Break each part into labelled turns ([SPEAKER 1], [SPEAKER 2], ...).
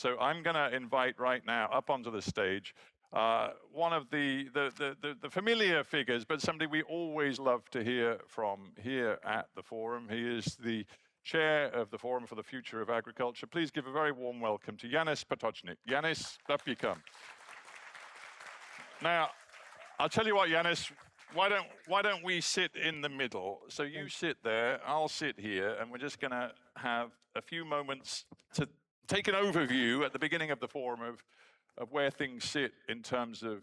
[SPEAKER 1] So I'm going to invite right now up onto the stage one of the familiar figures, but somebody we always love to hear from here at the forum. He is the chair of the Forum for the Future of Agriculture. Please give a very warm welcome to Janez Potočnik. Janez, up you come. Now, I'll tell you what, Janez, why don't we sit in the middle? So you sit there, I'll sit here, and we're just going to have a few moments to take an overview at the beginning of the forum of where things sit in terms of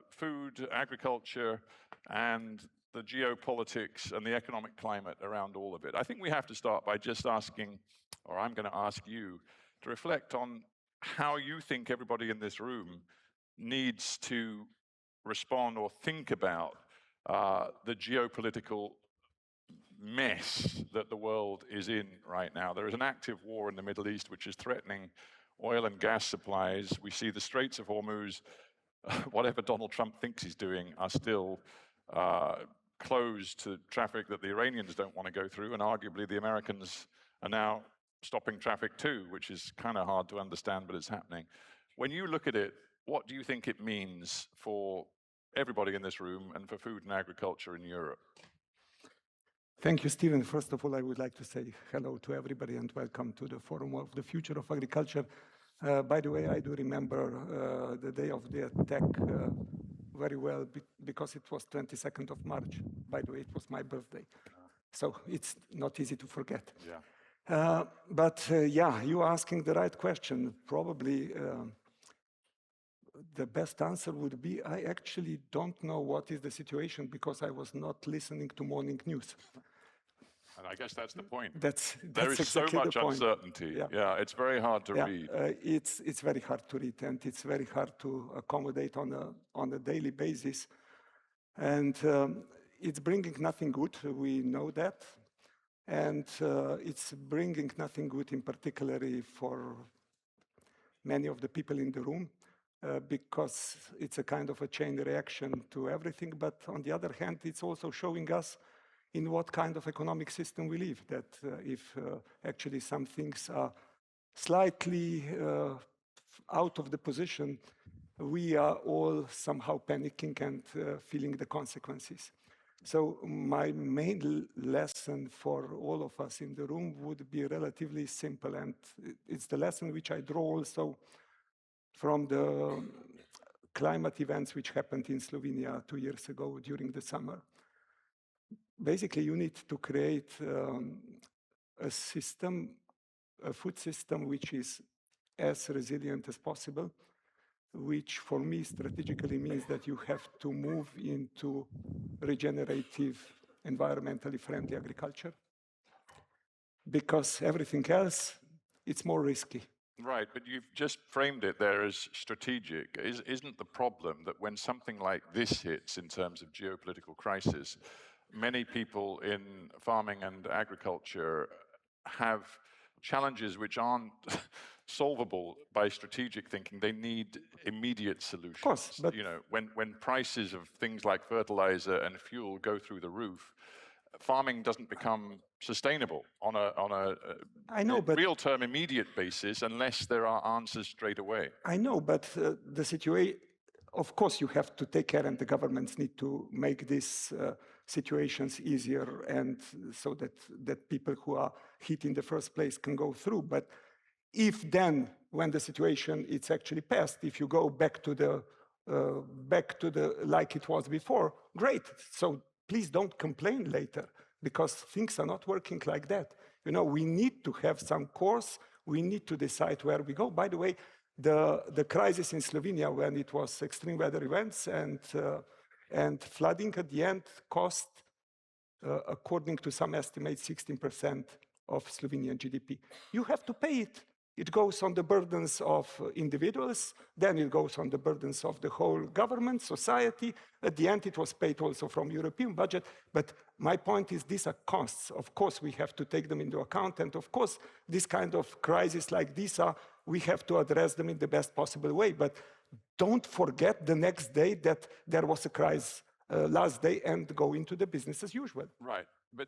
[SPEAKER 1] food, agriculture, and the geopolitics and the economic climate around all of it. I think we have to start by just asking, or I'm going to ask you, to reflect on how you think everybody in this room needs to respond or think about the geopolitical mess that the world is in right now. There is an active war in the Middle East which is threatening oil and gas supplies. We see the Straits of Hormuz, whatever Donald Trump thinks he's doing, are still closed to traffic that the Iranians don't want to go through, and arguably the Americans are now stopping traffic too, which is kind of hard to understand, but it's happening. When you look at it, what do you think it means for everybody in this room and for food and agriculture in Europe?
[SPEAKER 2] Thank you, Stephen. First of all, I would like to say hello to everybody and welcome to the Forum of the Future of Agriculture. By the way, I do remember the day of the attack very well because it was 22nd of March. By the way, it was my birthday. So it's not easy to forget.
[SPEAKER 1] Yeah.
[SPEAKER 2] Yeah, you're asking the right question. Probably the best answer would be, I actually don't know what is the situation because I was not listening to morning news.
[SPEAKER 1] And I guess that's the point.
[SPEAKER 2] That's
[SPEAKER 1] there is
[SPEAKER 2] exactly
[SPEAKER 1] so much
[SPEAKER 2] the point.
[SPEAKER 1] uncertainty.
[SPEAKER 2] Yeah.
[SPEAKER 1] Yeah, it's very hard to read.
[SPEAKER 2] It's very hard to read, and it's very hard to accommodate on a daily basis. And it's bringing nothing good, we know that. And it's bringing nothing good in particularly for many of the people in the room. Because it's a kind of a chain reaction to everything. But on the other hand, it's also showing us in what kind of economic system we live, that if actually some things are slightly out of the position, we are all somehow panicking and feeling the consequences. So my main lesson for all of us in the room would be relatively simple, and it's the lesson which I draw also from the climate events which happened in Slovenia 2 years ago during the summer. Basically, you need to create a system, a food system which is as resilient as possible, which for me strategically means that you have to move into regenerative, environmentally friendly agriculture, because everything else, it's more risky.
[SPEAKER 1] Right, but you've just framed it there as strategic. Isn't the problem that when something like this hits in terms of geopolitical crisis, many people in farming and agriculture have challenges which aren't solvable by strategic thinking? They need immediate solutions.
[SPEAKER 2] Of course, but
[SPEAKER 1] you know, when prices of things like fertilizer and fuel go through the roof, farming doesn't become sustainable on a real-term immediate basis unless there are answers straight away.
[SPEAKER 2] I know, but the situation, of course, you have to take care, and the governments need to make these situations easier, and so that people who are hit in the first place can go through. But if then, when the situation is actually passed, if you go back to the like it was before, great. So please don't complain later, because things are not working like that. You know, we need to have some course. We need to decide where we go. By the way, the crisis in Slovenia, when it was extreme weather events and flooding, at the end cost, according to some estimates, 16% of Slovenian GDP. You have to pay it. It goes on the burdens of individuals, then it goes on the burdens of the whole government, society. At the end, it was paid also from European budget. But my point is, these are costs. Of course, we have to take them into account. And of course, this kind of crisis like this, we have to address them in the best possible way. But don't forget the next day that there was a crisis last day and go into the business as usual.
[SPEAKER 1] Right. But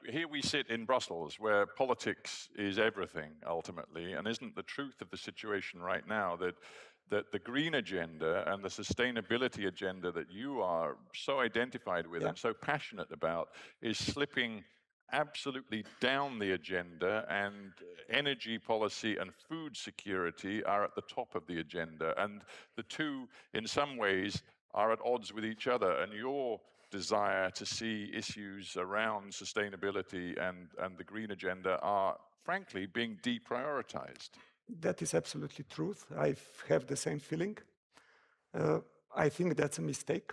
[SPEAKER 1] here we sit in Brussels, where politics is everything ultimately, and isn't the truth of the situation right now that the green agenda and the sustainability agenda that you are so identified with and so passionate about is slipping absolutely down the agenda, and energy policy and food security are at the top of the agenda, and the two in some ways are at odds with each other, and your desire to see issues around sustainability and the green agenda are frankly being deprioritized.
[SPEAKER 2] That is absolutely truth. I have the same feeling. I think that's a mistake,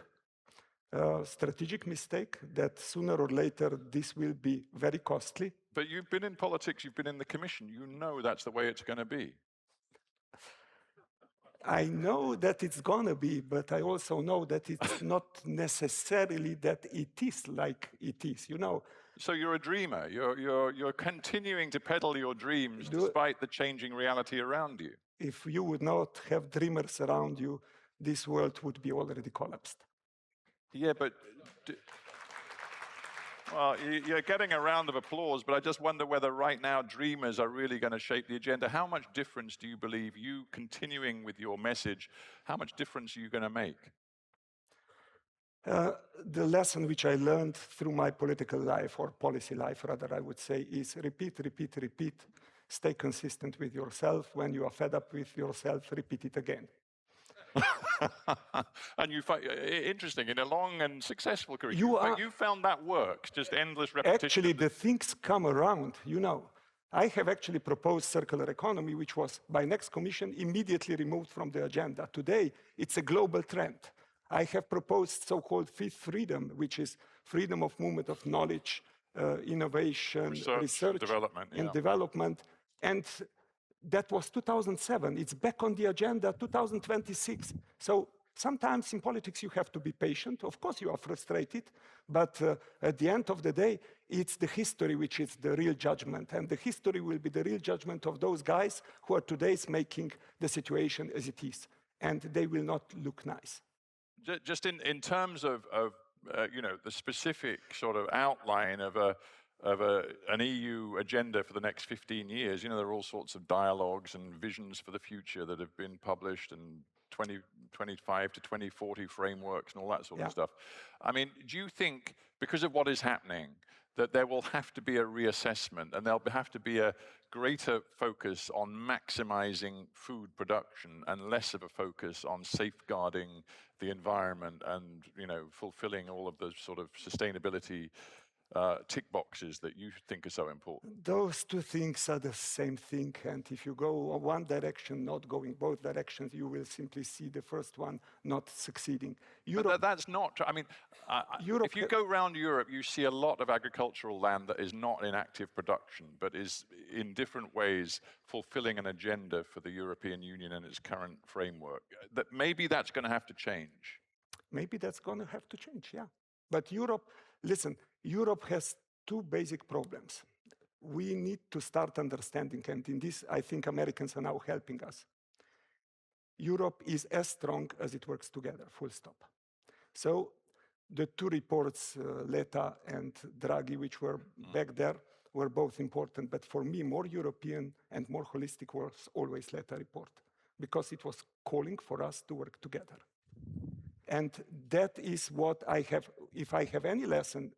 [SPEAKER 2] strategic mistake, that sooner or later this will be very costly.
[SPEAKER 1] But you've been in politics, you've been in the Commission, you know that's the way it's going to be.
[SPEAKER 2] I know that it's gonna be, but I also know that it's not necessarily that it is like it is, you know.
[SPEAKER 1] So you're a dreamer. You're continuing to peddle your dreams despite the changing reality around you.
[SPEAKER 2] If you would not have dreamers around you, this world would be already collapsed.
[SPEAKER 1] Yeah, but well, you're getting a round of applause, but I just wonder whether right now dreamers are really going to shape the agenda. How much difference do you believe you continuing with your message, how much difference are you going to make?
[SPEAKER 2] The lesson which I learned through my political life, or policy life rather, I would say, is repeat, repeat, repeat. Stay consistent with yourself. When you are fed up with yourself, repeat it again.
[SPEAKER 1] And you find, interesting, in a long and successful career, you found that works, just endless repetition.
[SPEAKER 2] Actually, the things come around, you know. I have actually proposed circular economy, which was by next commission immediately removed from the agenda. Today, it's a global trend. I have proposed so-called fifth freedom, which is freedom of movement of knowledge, innovation, research and development. And that was 2007. It's back on the agenda, 2026. So sometimes in politics you have to be patient. Of course you are frustrated, but at the end of the day, it's the history which is the real judgment. And the history will be the real judgment of those guys who are today making the situation as it is. And they will not look nice.
[SPEAKER 1] Just in terms of you know, the specific sort of outline of an EU agenda for the next 15 years, you know, there are all sorts of dialogues and visions for the future that have been published, and 2025 to 2040 frameworks and all that sort of stuff. I mean, do you think, because of what is happening, that there will have to be a reassessment and there'll have to be a greater focus on maximizing food production and less of a focus on safeguarding the environment and, you know, fulfilling all of the sort of sustainability tick boxes that you think are so important?
[SPEAKER 2] Those two things are the same thing, and if you go one direction, not going both directions, you will simply see the first one not succeeding.
[SPEAKER 1] But that's not, I mean, if you go around Europe, you see a lot of agricultural land that is not in active production, but is in different ways fulfilling an agenda for the European Union and its current framework. That maybe that's going to have to change.
[SPEAKER 2] Maybe that's going to have to change, yeah. But Europe, listen, Europe has two basic problems. We need to start understanding, and in this, I think Americans are now helping us. Europe is as strong as it works together, full stop. So the two reports, Letta and Draghi, which were back there, were both important. But for me, more European and more holistic was always Letta report, because it was calling for us to work together. And that is what I have, if I have any lesson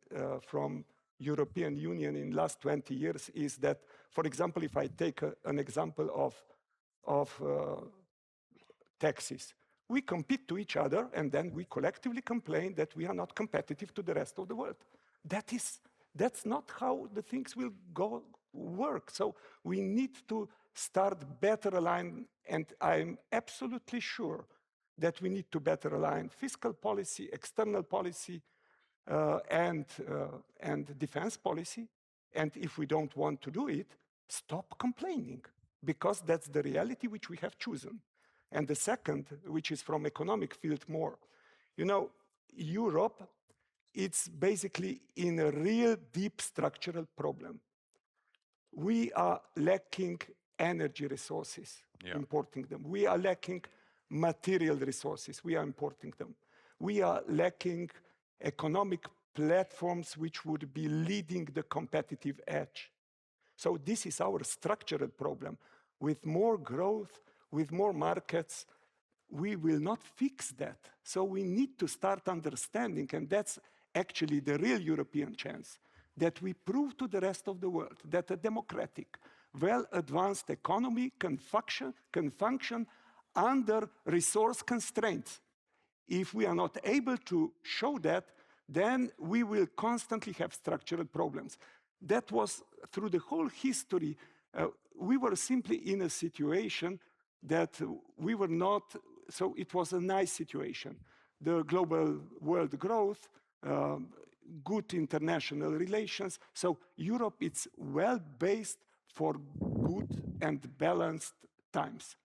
[SPEAKER 2] from European Union in the last 20 years, is that, for example, if I take an example of taxes, we compete to each other and then we collectively complain that we are not competitive to the rest of the world. That's not how the things will work. So we need to start better align, and I'm absolutely sure that we need to better align fiscal policy, external policy, and defense policy. And if we don't want to do it, stop complaining, because that's the reality which we have chosen. And the second, which is from economic field more, you know, Europe, it's basically in a real deep structural problem. We are lacking energy resources, importing them. We are lacking material resources, we are importing them. We are lacking economic platforms which would be leading the competitive edge. So this is our structural problem. With more growth, with more markets, we will not fix that. So we need to start understanding, and that's actually the real European chance, that we prove to the rest of the world that a democratic, well-advanced economy can function under resource constraints. If we are not able to show that, then we will constantly have structural problems. That was through the whole history. We were simply in a situation that we were not, so it was a nice situation. The global world growth, good international relations. So Europe is well-based for good and balanced times.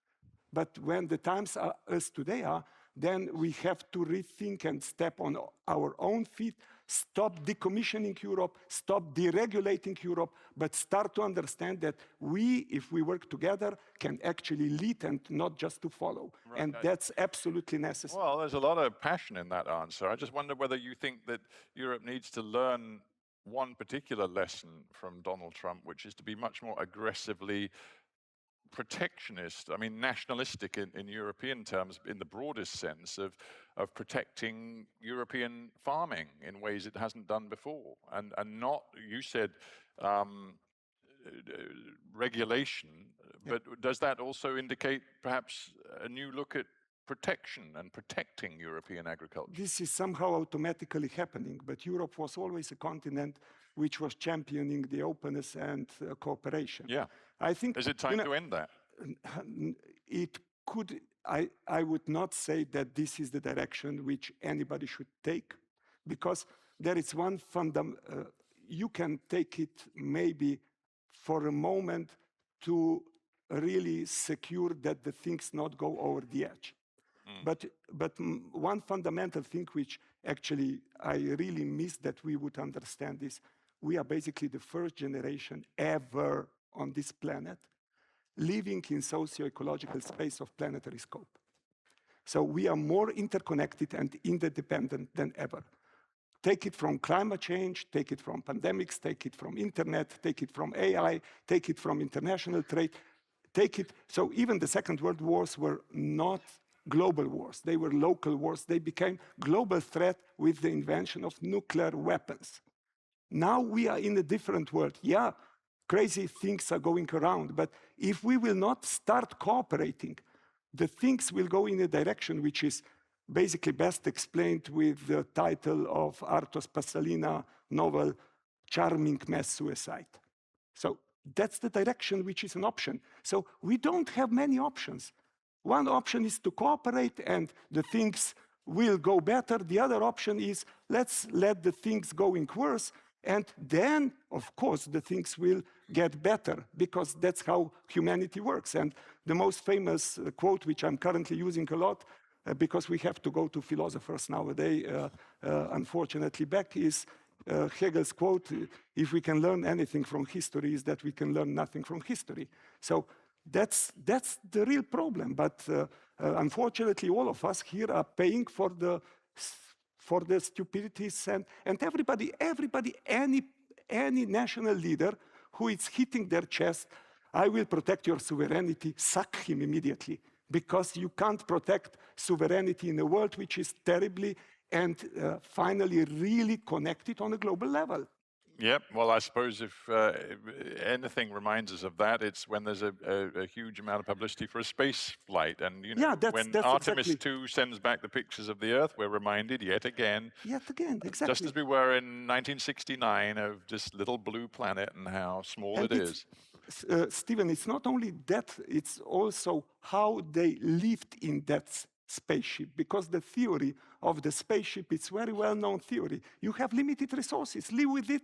[SPEAKER 2] But when the times are as today are, then we have to rethink and step on our own feet, stop decommissioning Europe, stop deregulating Europe, but start to understand that we, if we work together, can actually lead and not just to follow. Right. And that's absolutely necessary.
[SPEAKER 1] Well, there's a lot of passion in that answer. I just wonder whether you think that Europe needs to learn one particular lesson from Donald Trump, which is to be much more aggressively protectionist, I mean nationalistic in European terms, in the broadest sense of protecting European farming in ways it hasn't done before. And not, you said, regulation, but does that also indicate perhaps a new look at protection and protecting European agriculture?
[SPEAKER 2] This is somehow automatically happening, but Europe was always a continent which was championing the openness and cooperation.
[SPEAKER 1] Yeah.
[SPEAKER 2] I think,
[SPEAKER 1] is it time to end that?
[SPEAKER 2] It could, I would not say that this is the direction which anybody should take, because there is one you can take it maybe for a moment to really secure that the things not go over the edge. But one fundamental thing which actually I really miss that we would understand is we are basically the first generation ever on this planet living in socio-ecological space of planetary scope. So we are more interconnected and interdependent than ever. Take it from climate change, take it from pandemics, take it from internet, take it from AI, take it from international trade, take it, so even the Second World Wars were not global wars, they were local wars. They became global threat with the invention of nuclear weapons. Now we are in a different world. Yeah, crazy things are going around, but if we will not start cooperating, the things will go in a direction which is basically best explained with the title of Arthos Passalina novel, Charming Mass Suicide. So that's the direction which is an option. So we don't have many options. One option is to cooperate and the things will go better. The other option is let's let the things going worse, and then, of course, the things will get better, because that's how humanity works. And the most famous quote, which I'm currently using a lot, because we have to go to philosophers nowadays, unfortunately back, is Hegel's quote, if we can learn anything from history, is that we can learn nothing from history. So that's the real problem. But unfortunately, all of us here are paying for the stupidities, and everybody, any national leader who is hitting their chest, I will protect your sovereignty, sack him immediately, because you can't protect sovereignty in a world which is terribly and finally really connected on a global level.
[SPEAKER 1] Yep. Well, I suppose if anything reminds us of that, it's when there's a huge amount of publicity for a space flight. And, you know,
[SPEAKER 2] yeah,
[SPEAKER 1] when Artemis 2 sends back the pictures of the Earth, we're reminded yet again,
[SPEAKER 2] exactly.
[SPEAKER 1] just as we were in 1969, of this little blue planet and how small it is.
[SPEAKER 2] Stephen, it's not only that, it's also how they lived in that spaceship, because the theory of the spaceship is very well-known theory. You have limited resources, live with it,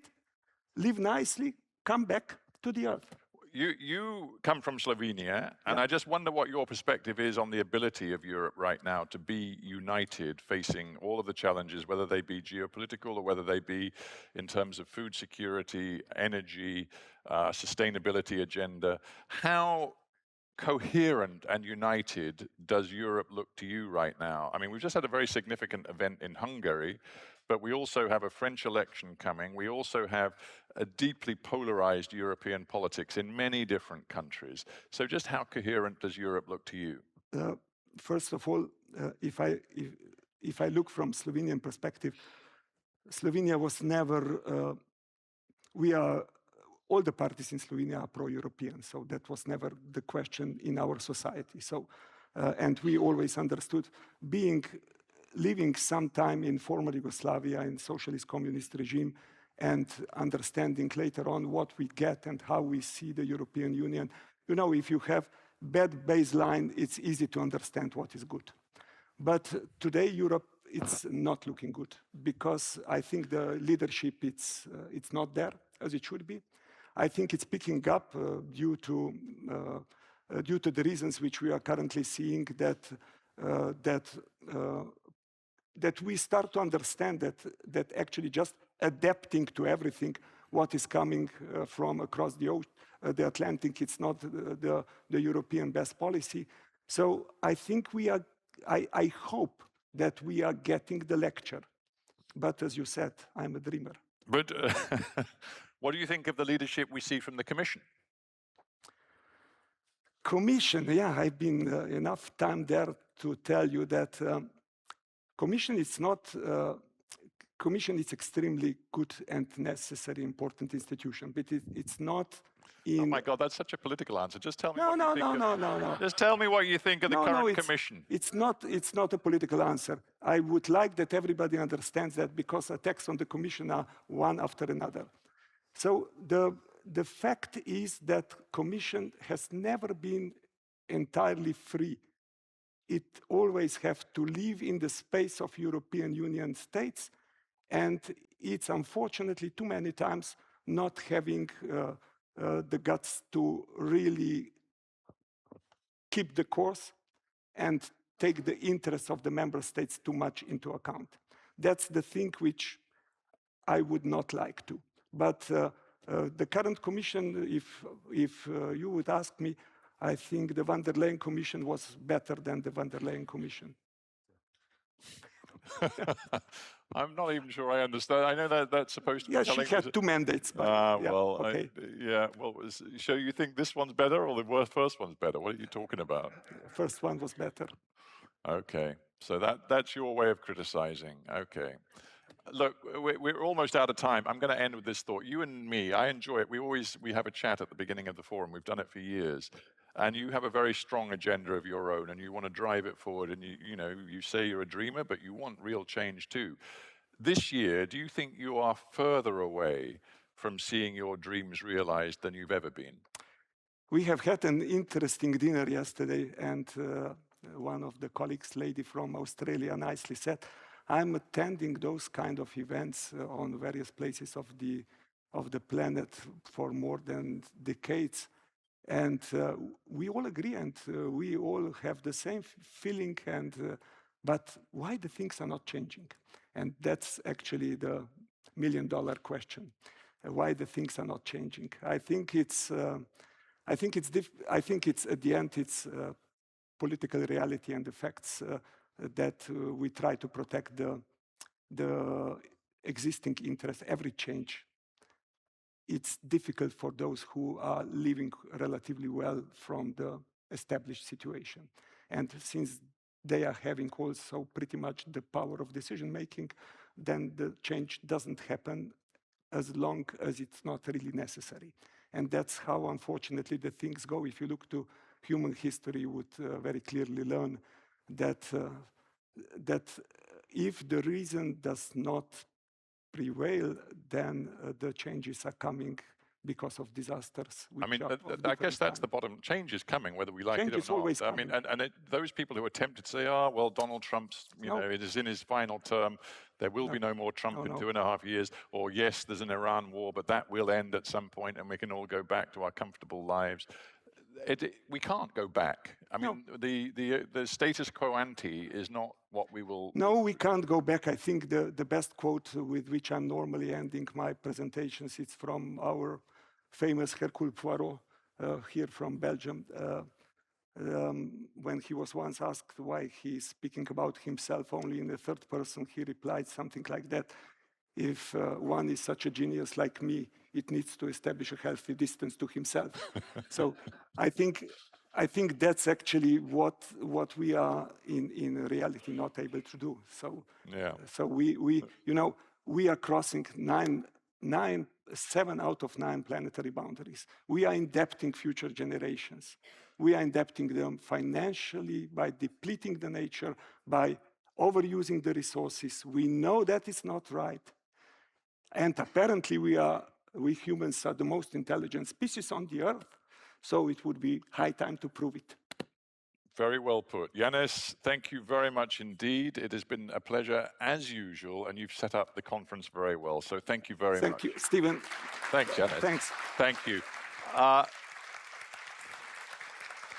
[SPEAKER 2] live nicely, come back to the Earth.
[SPEAKER 1] You come from Slovenia, and I just wonder what your perspective is on the ability of Europe right now to be united, facing all of the challenges, whether they be geopolitical or whether they be in terms of food security, energy, sustainability agenda. How coherent and united does Europe look to you right now? I mean, we've just had a very significant event in Hungary, but we also have a French election coming. We also have a deeply polarized European politics in many different countries. So just how coherent does Europe look to you?
[SPEAKER 2] First of all, if I look from Slovenian perspective, Slovenia was never, all the parties in Slovenia are pro-European, so that was never the question in our society. So, and we always understood, living some time in former Yugoslavia in socialist communist regime, and understanding later on what we get and how we see the European Union. You know, if you have bad baseline, it's easy to understand what is good. But today, Europe, it's not looking good, because I think the leadership, it's not there as it should be. I think it's picking up due to the reasons which we are currently seeing, that we start to understand that actually just adapting to everything what is coming from across the Atlantic, it's not the European best policy. So I think I hope that we are getting the lecture. But as you said, I'm a dreamer.
[SPEAKER 1] But what do you think of the leadership we see from the Commission?
[SPEAKER 2] Commission, yeah, I've been enough time there to tell you that Commission is not. Commission is extremely good and necessary, important institution, but it's not.
[SPEAKER 1] Oh my God, that's such a political answer. Just tell me.
[SPEAKER 2] No.
[SPEAKER 1] Just tell me what you think of the current Commission.
[SPEAKER 2] It's not a political answer. I would like that everybody understands that, because attacks on the Commission are one after another. So the fact is that Commission has never been entirely free. It always have to live in the space of European Union states, and it's unfortunately too many times not having the guts to really keep the course and take the interests of the member states too much into account. That's the thing which I would not like to. But the current Commission, if you would ask me, I think the von der Leyen Commission was better than the von der Leyen Commission.
[SPEAKER 1] I'm not even sure I understand. I know that that's supposed to be.
[SPEAKER 2] Yeah, she had 2 mandates. But, yeah,
[SPEAKER 1] well,
[SPEAKER 2] okay.
[SPEAKER 1] So you think this one's better or the first one's better? What are you talking about?
[SPEAKER 2] First one was better.
[SPEAKER 1] Okay, so that's your way of criticizing. Okay. Look, we're almost out of time. I'm going to end with this thought. You and me, I enjoy it. We have a chat at the beginning of the forum. We've done it for years. And you have a very strong agenda of your own, and you want to drive it forward. And you say you're a dreamer, but you want real change too. This year, do you think you are further away from seeing your dreams realized than you've ever been?
[SPEAKER 2] We have had an interesting dinner yesterday, and one of the colleagues, lady from Australia, nicely said, I'm attending those kind of events on various places of the planet for more than decades. And we all agree, and we all have the same feeling, but why the things are not changing? And that's actually the million-dollar question. Why the things are not changing? I think it's at the end, it's political reality and the facts that we try to protect the existing interest. Every change, it's difficult for those who are living relatively well from the established situation. And since they are having also pretty much the power of decision making, then the change doesn't happen as long as it's not really necessary. And that's how, unfortunately, the things go. If you look to human history, you would very clearly learn that if the reason does not prevail, then the changes are coming because of disasters.
[SPEAKER 1] I mean, I guess that's the bottom. Change is coming, whether we like it or not.
[SPEAKER 2] Change is always coming.
[SPEAKER 1] I mean, those people who are tempted to say, oh, well, Donald Trump's, it is in his final term. There will be no more Trump in 2.5 years. Or yes, there's an Iran war, but that will end at some point and we can all go back to our comfortable lives. We can't go back. I mean, the status quo ante is not what we will...
[SPEAKER 2] No, we can't go back. I think the best quote with which I'm normally ending my presentations is from our famous Hercule Poirot here from Belgium. When he was once asked why he's speaking about himself only in the third person, he replied something like that: if one is such a genius like me, it needs to establish a healthy distance to himself. So I think that's actually what we are in reality not able to do. So
[SPEAKER 1] Yeah.
[SPEAKER 2] so we are crossing 7 out of 9 planetary boundaries. We are indebting future generations. We are indebting them financially by depleting the nature, by overusing the resources. We know that is not right. And apparently we humans are the most intelligent species on the earth. So it would be high time to prove it.
[SPEAKER 1] Very well put. Janez, thank you very much indeed. It has been a pleasure as usual, and you've set up the conference very well. So thank you very much.
[SPEAKER 2] Thank you, Stephen.
[SPEAKER 1] Thanks, Janez.
[SPEAKER 2] Thanks.
[SPEAKER 1] Thank you.